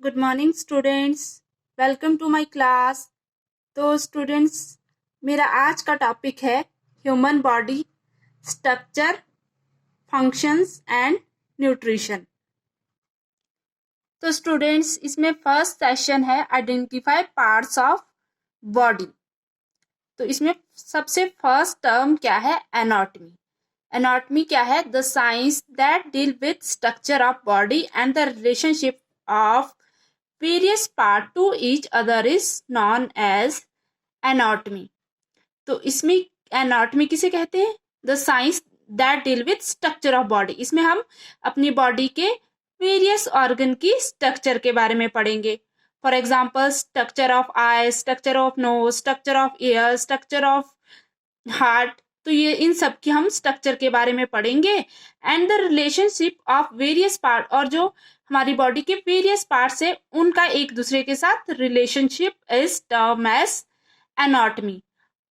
Good morning students, welcome to my class. तो students, मेरा आज का टॉपिक है human body structure, functions and nutrition. तो स्टूडेंट्स, इसमें फर्स्ट सेशन है आइडेंटिफाई पार्ट्स ऑफ बॉडी। तो इसमें सबसे फर्स्ट टर्म क्या है? एनाटॉमी। एनाटॉमी क्या है? The science that deal with structure of body and the relationship of various part to each other is known as anatomy। तो इसमें anatomy किसे कहते हैं? the science that deal with structure of body। इसमें हम अपनी बॉडी के various organ की स्ट्रक्चर के बारे में पढ़ेंगे। For example, structure of I, structure of nose, structure of year, structure of heart. तो ये इन सब की हम स्ट्रक्चर के बारे में पढ़ेंगे। And the relationship of various part, और जो हमारी बॉडी के वेरियस पार्ट्स है उनका एक दूसरे के साथ relationship is term as anatomy.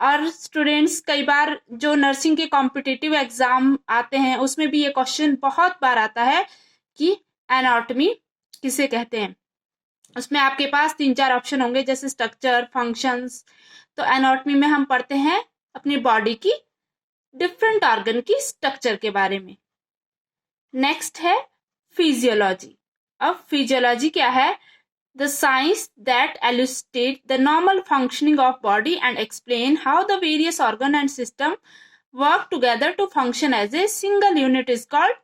और स्टूडेंट्स, कई बार जो नर्सिंग के कॉम्पिटिटिव एग्जाम आते हैं उसमें भी ये क्वेश्चन बहुत बार आता है कि एनाटॉमी किसे कहते हैं। उसमें आपके पास 3-4 ऑप्शन होंगे, जैसे स्ट्रक्चर, फंक्शंस। तो एनाटॉमी में हम पढ़ते हैं अपनी बॉडी की डिफरेंट ऑर्गन की स्ट्रक्चर के बारे में। नेक्स्ट है फिजियोलॉजी। अब फिजियोलॉजी क्या है? The science that elucidate the normal functioning of body and explain how the various organ and system work together to function as a single unit is called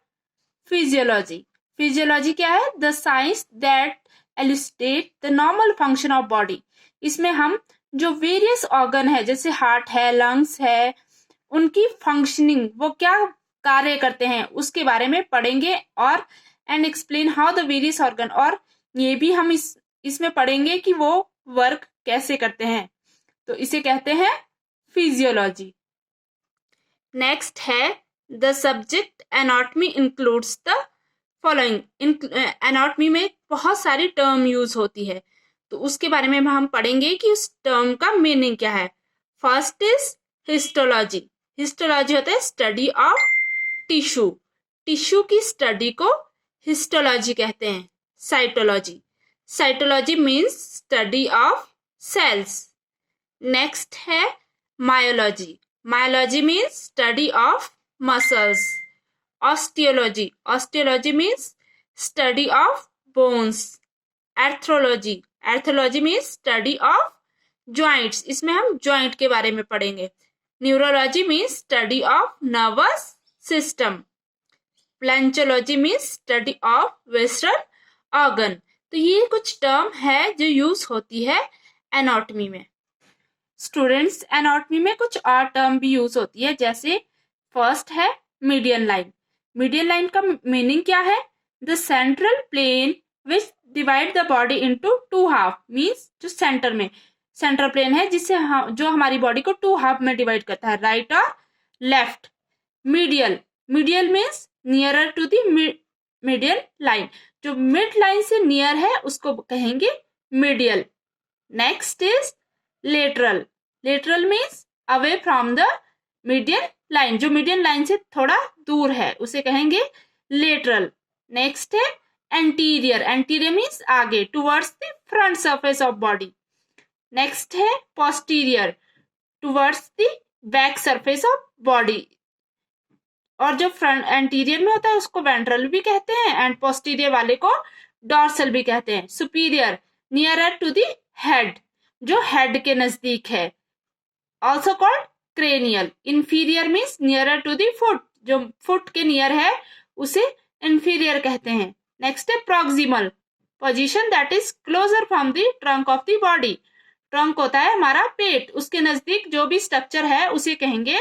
physiology. Physiology क्या है? The science that elucidate the normal function of body. इसमें हम जो various organ है, जैसे heart है, lungs है, उनकी फंक्शनिंग, वो क्या कार्य करते हैं उसके बारे में पढ़ेंगे। और and explain how the various organ, और ये भी हम इसमें पढ़ेंगे कि वो वर्क कैसे करते हैं। तो इसे कहते हैं फिजियोलॉजी। नेक्स्ट है the subject anatomy includes the following. Anatomy में बहुत सारी टर्म यूज होती है, तो उसके बारे में हम पढ़ेंगे कि उस टर्म का मीनिंग क्या है। First is histology. हिस्टोलॉजी होता है स्टडी ऑफ टिश्यू। टिश्यू की स्टडी को हिस्टोलॉजी कहते हैं। Cytology. Cytology means study of cells. Next है myology. Myology means study of muscles. Osteology. Osteology means study of bones. Arthrology. Arthrology means study of joints. इसमें हम joint के बारे में पढ़ेंगे। Neurology means study of nervous system. Splanchnology means study of western organ. तो ये कुछ term है जो यूज होती है एनाटॉमी में। स्टूडेंट्स, एनाटॉमी में कुछ और टर्म भी यूज होती है, जैसे फर्स्ट है मीडियन लाइन। मीडियन लाइन का मीनिंग क्या है? The central plane which divide the body into 2 half. Means जो सेंटर में सेंट्रल प्लेन है जिससे जो हमारी बॉडी को 2 हाफ में डिवाइड करता है, राइट और left. Medial. Medial means nearer to the medial line. जो मिड लाइन से नियर है उसको कहेंगे medial. Next is lateral. Lateral means away from the median line. जो मीडियन लाइन से थोड़ा दूर है उसे कहेंगे लेटरल। नेक्स्ट है एंटीरियर। एंटीरियर मीन्स आगे, towards the front surface of body. Next है posterior, towards the back surface of body. और जो फ्रंट एंटीरियर में होता है उसको वेंट्रल भी कहते हैं, एंड पोस्टीरियर वाले को डॉर्सल भी कहते हैं। Superior, nearer to the head, जो हेड के नजदीक है, also called cranial. Inferior means nearer to the foot, जो फुट के नियर है उसे इंफीरियर कहते हैं। नेक्स्ट है proximal, position that is closer from the trunk of the body. Trunk होता है हमारा पेट, उसके नजदीक जो भी स्ट्रक्चर है उसे कहेंगे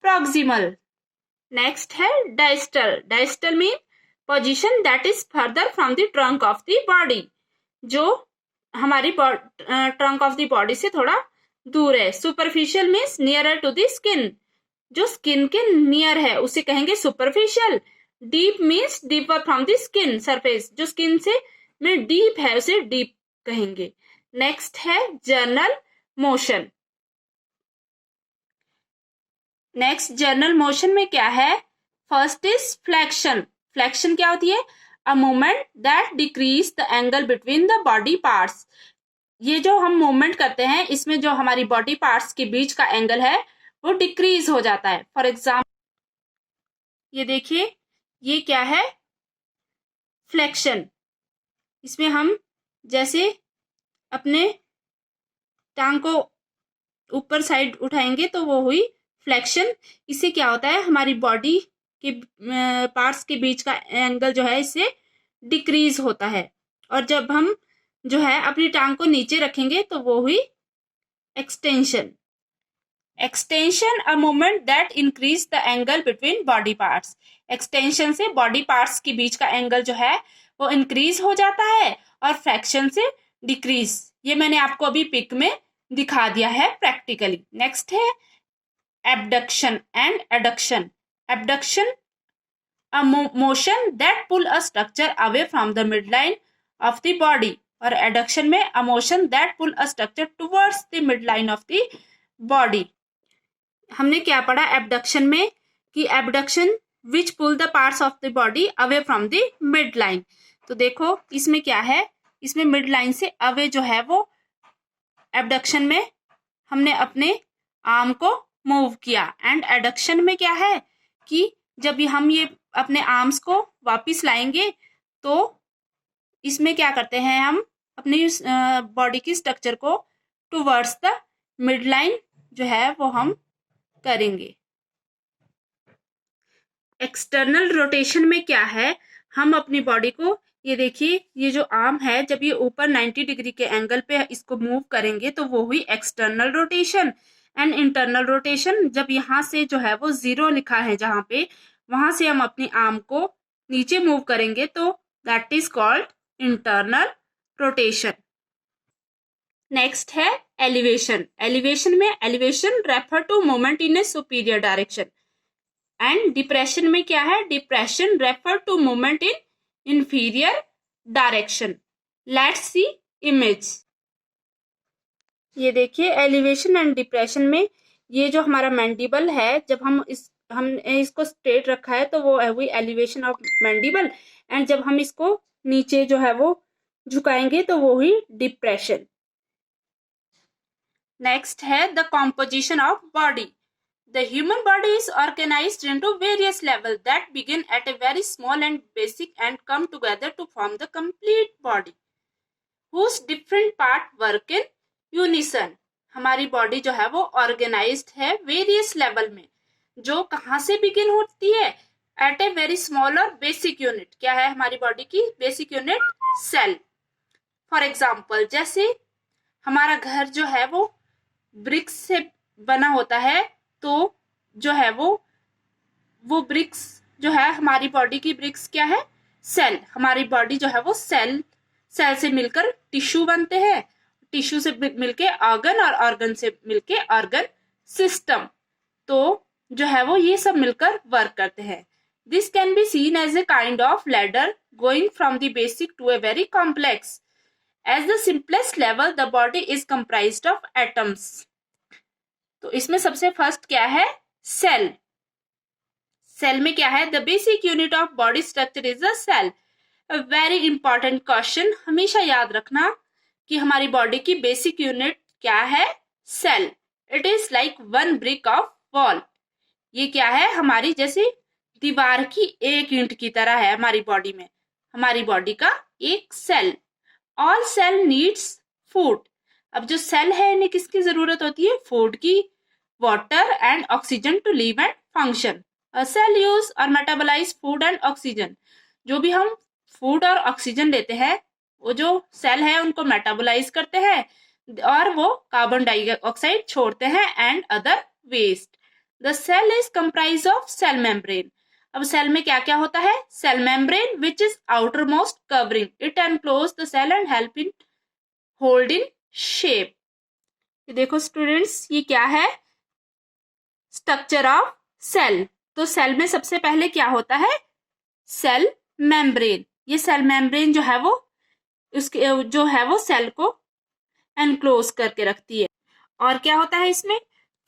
प्रॉक्सिमल। नेक्स्ट है distal. Distal mean position that is further from the trunk of the body, जो हमारी ट्रंक ऑफ द बॉडी से थोड़ा दूर है। Superficial means nearer to the skin, जो स्किन के नियर है उसे कहेंगे superficial. Deep means deeper from the skin surface, जो स्किन से में डीप है उसे डीप कहेंगे। नेक्स्ट है general motion. Next general motion में क्या है? First is flexion. फ्लेक्शन क्या होती है? A movement that decrease the angle between the body parts. ये जो हम मूवमेंट करते हैं इसमें जो हमारी बॉडी पार्ट्स के बीच का एंगल है वो डिक्रीज हो जाता है। फॉर एग्जाम्पल ये देखिए, ये क्या है, फ्लेक्शन। इसमें हम जैसे अपने टांग को ऊपर साइड उठाएंगे तो वो हुई फ्लेक्शन। इससे क्या होता है, हमारी बॉडी के पार्ट्स के बीच का एंगल जो है इससे डिक्रीज होता है। और जब हम जो है अपनी टांग को नीचे रखेंगे तो वो हुई extension. Extension a movement that increase the angle between body parts. Extension से बॉडी पार्ट्स के बीच का एंगल जो है वो इंक्रीज हो जाता है और फ्रैक्शन से डिक्रीज। ये मैंने आपको अभी पिक में दिखा दिया है प्रैक्टिकली। नेक्स्ट है abduction and adduction. Abduction a motion that pull a structure away from the mid line of the body, और एडक्शन में a motion that pull a structure towards the mid line of the body. हमने क्या पढ़ा abduction में कि abduction which pull the parts of the body away from the mid line. तो देखो इसमें क्या है, इसमें मिड लाइन से अवे जो है वो एबडक्शन में हमने अपने आर्म को मूव किया। एंड एडक्शन में क्या है कि जब हम ये अपने आर्म्स को वापस लाएंगे तो इसमें क्या करते हैं, हम अपनी बॉडी की स्ट्रक्चर को टुवर्ड्स द मिड लाइन जो है वो हम करेंगे। एक्सटर्नल रोटेशन में क्या है, हम अपनी बॉडी को, ये देखिए ये जो आर्म है जब ये ऊपर 90 डिग्री के एंगल पे इसको मूव करेंगे तो वो हुई external rotation. And internal rotation, जब यहाँ से जो है वो 0 लिखा है जहाँ पे, वहां से हम अपनी आर्म को नीचे मूव करेंगे तो that is called internal rotation. Next है एलिवेशन। एलिवेशन में elevation refer to movement in a superior direction. And depression में क्या है, depression refer to movement in inferior direction. Let's see image. ये देखिए एलिवेशन एंड डिप्रेशन में ये जो हमारा मैंडिबल है, जब हमने इसको स्ट्रेट रखा है तो वो है हुई एलिवेशन ऑफ मैंडिबल। एंड जब हम इसको नीचे जो है वो झुकाएंगे तो वो हुई डिप्रेशन। नेक्स्ट है the composition of body. The human body is organized into various levels that begin at a very small and basic and come together to form the complete body, whose different part work in unison. हमारी body जो है वो organised है various level में, जो कहाँ से begin होती है, एट ए वेरी स्मॉल और बेसिक यूनिट। क्या है हमारी बॉडी की basic unit? Cell. For example जैसे हमारा घर जो है वो ब्रिक्स से बना होता है, तो जो है वो ब्रिक्स जो है हमारी बॉडी की ब्रिक्स क्या है? सेल। हमारी बॉडी जो है वो सेल से मिलकर टिश्यू बनते हैं, टिश्यू से मिलके ऑर्गन और ऑर्गन से मिलके ऑर्गन सिस्टम। तो जो है वो ये सब मिलकर वर्क करते हैं। This can be seen as a kind of ladder going from the basic to a very complex. As the simplest level the body is comprised of atoms. तो इसमें सबसे फर्स्ट क्या है? सेल। सेल में क्या है? The basic unit of body structure is a cell. A very important question, हमेशा याद रखना कि हमारी बॉडी की बेसिक यूनिट क्या है? Cell. It is like one brick of wall. ये क्या है? हमारी जैसे दीवार की एक ईंट की तरह है हमारी बॉडी में, हमारी बॉडी का एक cell. All cell needs food. अब जो सेल है इन्हें किसकी जरूरत होती है? फूड की, water and oxygen to live and function. A cell use और मेटाबोलाइज फूड एंड ऑक्सीजन। जो भी हम फूड और ऑक्सीजन लेते हैं वो जो सेल है उनको मेटाबोलाइज करते हैं और वो कार्बन डाइऑक्साइड छोड़ते हैं and other waste. The cell is comprise of cell membrane. अब सेल में क्या क्या होता है? Cell membrane which is outer most covering it enclose the cell and help in hold in shape. देखो स्टूडेंट्स ये क्या है? Structure of cell. तो सेल में सबसे पहले क्या होता है? Cell membrane. ये सेल मेम्ब्रेन जो है वो उसके जो है वो सेल को एनक्लोज करके रखती है। और क्या होता है इसमें?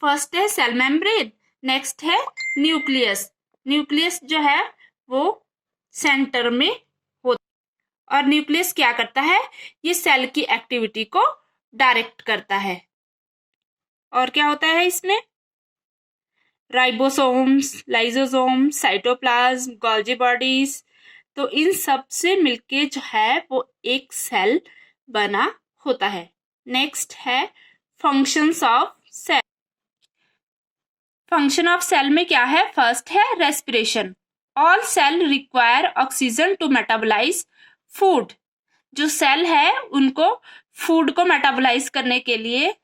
फर्स्ट है सेल मेम्ब्रेन, नेक्स्ट है न्यूक्लियस। न्यूक्लियस जो है वो सेंटर में होता और न्यूक्लियस क्या करता है, ये सेल की एक्टिविटी को डायरेक्ट करता है। और क्या होता है इसमें, ribosomes, lysosomes, cytoplasm, Golgi bodies, तो इन सब से मिलके जो है वो एक सेल बना होता है। नेक्स्ट है functions of cell. Function of cell में क्या है, फर्स्ट है respiration. All cell require oxygen to metabolise food. जो सेल है उनको फूड को मेटाबोलाइज करने के लिए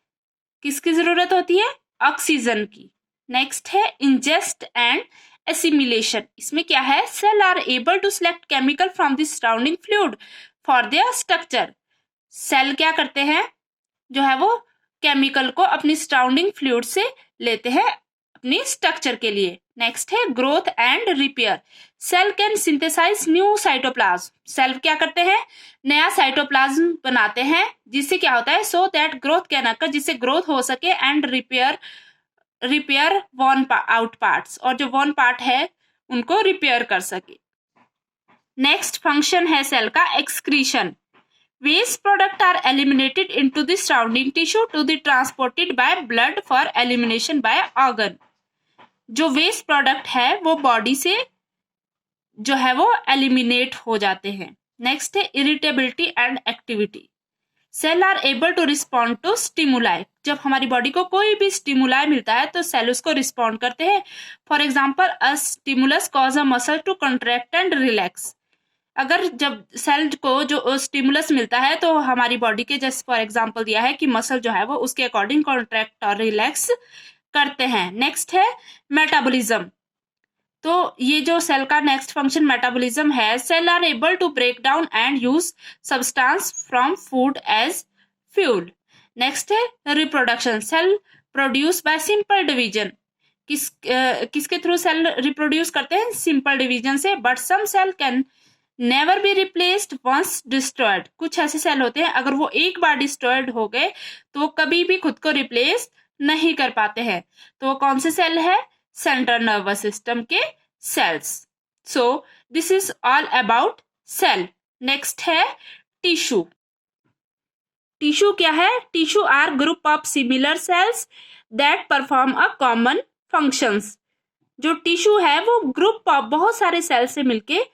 किसकी जरूरत होती है, ऑक्सीजन की। नेक्स्ट है इंजेस्ट एंड एसिमिलेशन। इसमें क्या है, cell are able to select chemical from the surrounding fluid for their structure. Cell क्या करते हैं, जो है वो केमिकल को अपनी सराउंडिंग फ्लूइड से लेते हैं अपनी स्ट्रक्चर के लिए। नेक्स्ट है growth and repair. Cell can synthesise new cytoplasm. Cell क्या करते हैं, नया साइटोप्लाज्म बनाते हैं, जिससे क्या होता है, so that growth can occur, जिससे ग्रोथ हो सके, and repair worn out parts, और जो वॉर्न पार्ट है उनको रिपेयर कर सके। नेक्स्ट फंक्शन है सेल का excretion. Waste product are eliminated into the surrounding tissue to be transported by blood for elimination by organ. जो वेस्ट प्रोडक्ट है वो बॉडी से जो है वो एलिमिनेट हो जाते हैं। नेक्स्ट है irritability and activity. Cell are able to respond to stimuli. जब हमारी बॉडी को कोई भी स्टिमुलाई मिलता है तो सेल उसको रिस्पॉन्ड करते हैं। For example, a stimulus cause a muscle to contract and relax. अगर जब सेल को जो स्टिमुलस मिलता है तो हमारी बॉडी के, जैसे फॉर एग्जांपल दिया है कि मसल जो है वो उसके अकॉर्डिंग कॉन्ट्रैक्ट और रिलैक्स करते हैं। नेक्स्ट है मेटाबॉलिज्म। तो ये जो सेल का नेक्स्ट फंक्शन मेटाबॉलिज्म है, cell are able to break down and use substance from food as fuel. Next है reproduction. Cell produce by simple division. किसके थ्रू सेल रिप्रोड्यूस करते हैं, सिंपल डिवीजन से। But some cell can never be replaced once destroyed. कुछ ऐसे cell होते हैं अगर वो एक बार डिस्ट्रॉयड हो गए तो वो कभी भी खुद को रिप्लेस नहीं कर पाते हैं। तो वो कौन से सेल है, सेंट्रल नर्वस सिस्टम के cells. So this is all about cell. Next है टिश्यू। टिश्यू क्या है, tissue are group of similar cells that perform a common functions. जो टिश्यू है वो ग्रुप ऑफ बहुत सारे सेल से मिलके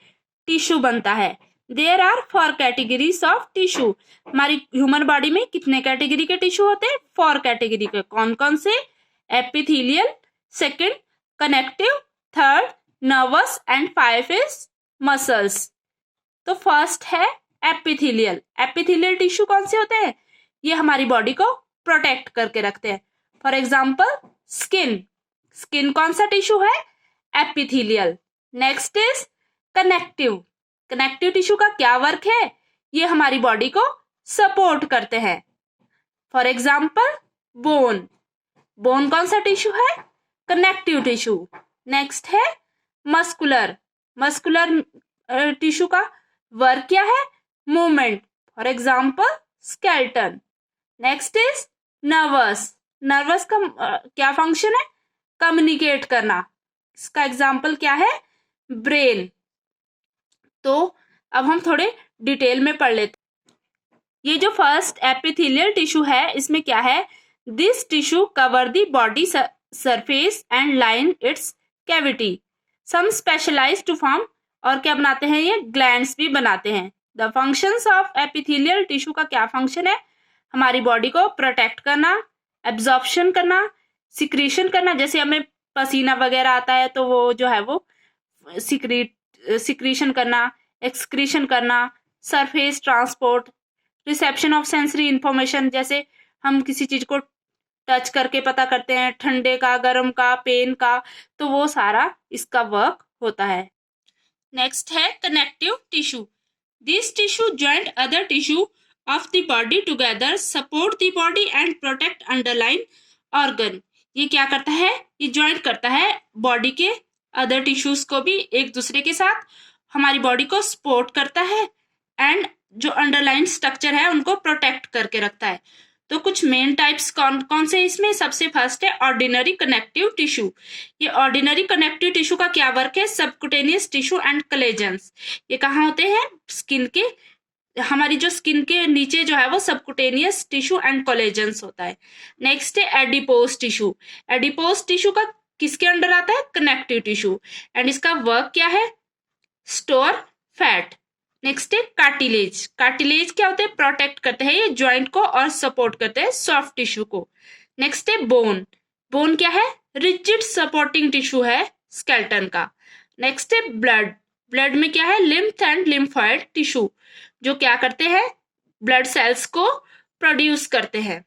टिश्यू बनता है। There are 4 categories of tissue. हमारी ह्यूमन बॉडी में कितने कैटेगरी के टिश्यू होते हैं, 4 कैटेगरी के। कौन कौन से, epithelial, second connective, third nervous and 5 is muscles. तो फर्स्ट है एपिथेलियल। एपिथेलियल टिश्यू कौन से होते हैं, ये हमारी बॉडी को प्रोटेक्ट करके रखते हैं। For example skin. स्किन कौन सा टिश्यू है, epithelial. Next is connective. Connective tissue का क्या वर्क है, ये हमारी बॉडी को सपोर्ट करते हैं। For example bone. बोन कौन सा टिश्यू है, कनेक्टिव टिश्यू। नेक्स्ट है मस्कुलर। मस्कुलर टिश्यू का वर्क क्या है, movement. For example skeleton. Next is nervous. Nervous का क्या फंक्शन है, कम्युनिकेट करना। इसका एग्जाम्पल क्या है, ब्रेन। तो अब हम थोड़े डिटेल में पढ़ लेते हैं। ये जो फर्स्ट एपिथेलियल टिश्यू है, इसमें क्या है, this tissue cover the body surface and line its cavity. Some specialise to form, और क्या बनाते हैं, ये ग्लैंड्स भी बनाते हैं। The functions of epithelial tissue का क्या फंक्शन है, हमारी बॉडी को प्रोटेक्ट करना, एब्जॉर्प्शन करना, सिक्रीशन करना। जैसे हमें पसीना वगैरह आता है तो वो जो है वो सिक्रीशन करना, एक्सक्रीशन करना, surface transport, reception of sensory information. जैसे हम किसी चीज को टच करके पता करते हैं, ठंडे का, गर्म का, पेन का, तो वो सारा इसका वर्क होता है। नेक्स्ट है connective tissue. This tissue joint other tissue of the body together, support the body and protect underline organ. ये क्या करता है, ये ज्वाइंट करता है बॉडी के अदर टिश्यूज को भी एक दूसरे के साथ, हमारी बॉडी को सपोर्ट करता है एंड जो अंडरलाइन स्ट्रक्चर है उनको प्रोटेक्ट करके रखता है। तो कुछ मेन टाइप्स कौन कौन से इसमें, सबसे फर्स्ट है ऑर्डिनरी कनेक्टिव टिश्यू। ये ऑर्डिनरी कनेक्टिव टिश्यू का क्या वर्क है, सबक्यूटेनियस टिश्यू एंड कोलेजन्स। ये कहाँ होते हैं, स्किन के हमारी जो स्किन के नीचे जो है वो सबकुटेनियस टिश्यू एंड कोलेजन्स होता है। नेक्स्ट है एडिपोज टिश्यू। एडिपोज टिश्यू का किसके अंडर आता है? Connective tissue. एंड इसका वर्क क्या है? Store fat. नेक्स्ट है कार्टिलेज। कार्टिलेज क्या होते हैं? प्रोटेक्ट करते हैं ये ज्वाइंट को और सपोर्ट करते हैं सॉफ्ट टिश्यू को। नेक्स्ट है बोन। बोन क्या है? रिजिड सपोर्टिंग टिश्यू है स्केलेटन का। नेक्स्ट है ब्लड। ब्लड में क्या है? लिम्फ एंड लिम्फॉइड टिश्यू, जो क्या करते हैं? ब्लड सेल्स को प्रोड्यूस करते हैं।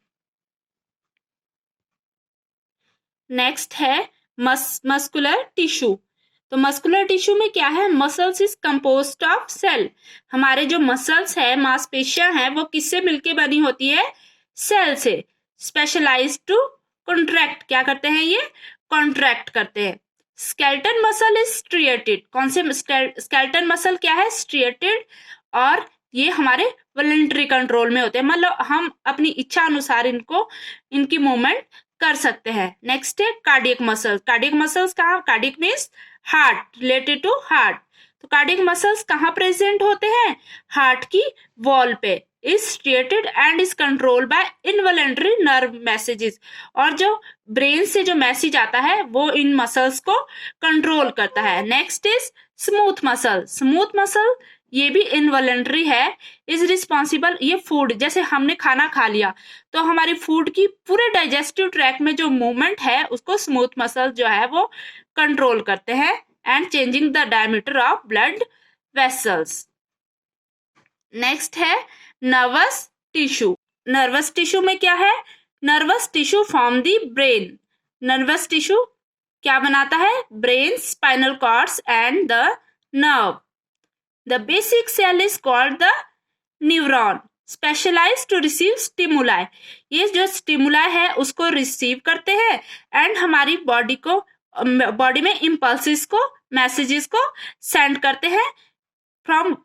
नेक्स्ट है मस्कुलर टिश्यू। तो मस्कुलर टिश्यू में क्या है? Muscles is composed of cell. हमारे जो मसल्स है, मांसपेशियां हैं, वो किससे मिलके बनी होती है? सेल से। Specialise to contract. क्या करते हैं ये? कॉन्ट्रैक्ट करते हैं। Skeleton muscle is striated. कौन से स्केलेटन मसल क्या है? स्ट्रिएटेड। और ये हमारे वॉलंटरी कंट्रोल में होते हैं, मतलब हम अपनी इच्छा अनुसार इनकी मूवमेंट कर सकते हैं। नेक्स्ट है कार्डियक मसल्स। कार्डियक मसल्स कहाँ? Cardiac means heart, related to heart. तो कार्डियक मसल्स कहाँ प्रेजेंट होते हैं? हार्ट की वॉल पे। Is striated and is controlled by involuntary nerve messages. और जो ब्रेन से जो मैसेज आता है वो इन मसल्स को कंट्रोल करता है। Next is smooth muscle. Smooth muscle ये भी इनवॉलंटरी है। इज रिस्पॉन्सिबल, ये फूड, जैसे हमने खाना खा लिया तो हमारी फूड की पूरे डाइजेस्टिव ट्रैक में जो मूवमेंट है उसको स्मूथ मसल जो है वो कंट्रोल करते हैं। And changing the diameter of blood vessels. Next है नर्वस टिश्यू। नर्वस टिश्यू में क्या है? Nervous tissue form the brain. Nervous tissue क्या बनाता है? Brain, spinal cords and the nerve. The basic cell is called the neuron, specialized to receive stimuli. ये जो stimuli है उसको receive करते हैं एंड हमारी बॉडी में impulses को, messages को send करते हैं from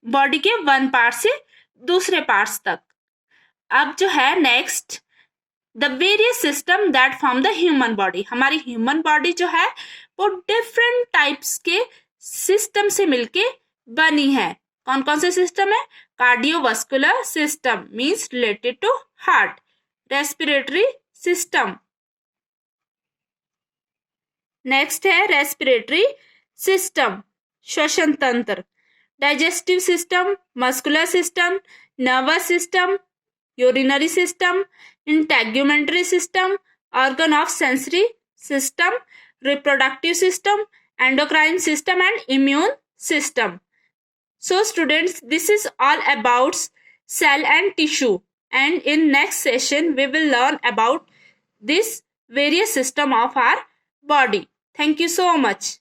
बॉडी के वन पार्ट से दूसरे पार्ट्स तक। अब जो है next, the various system that form the human body. हमारी ह्यूमन बॉडी जो है वो डिफरेंट टाइप्स के सिस्टम से मिलके बनी है। कौन कौन से सिस्टम है? Cardiovascular system means related to heart. Respiratory system. Next है रेस्पिरेटरी सिस्टम, श्वसन तंत्र। Digestive system, muscular system, nervous system, urinary system, integumentary system, organ of sensory system, reproductive system, endocrine system and immune system. So students, this is all about cell and tissue, and in next session we will learn about this various system of our body. Thank you so much.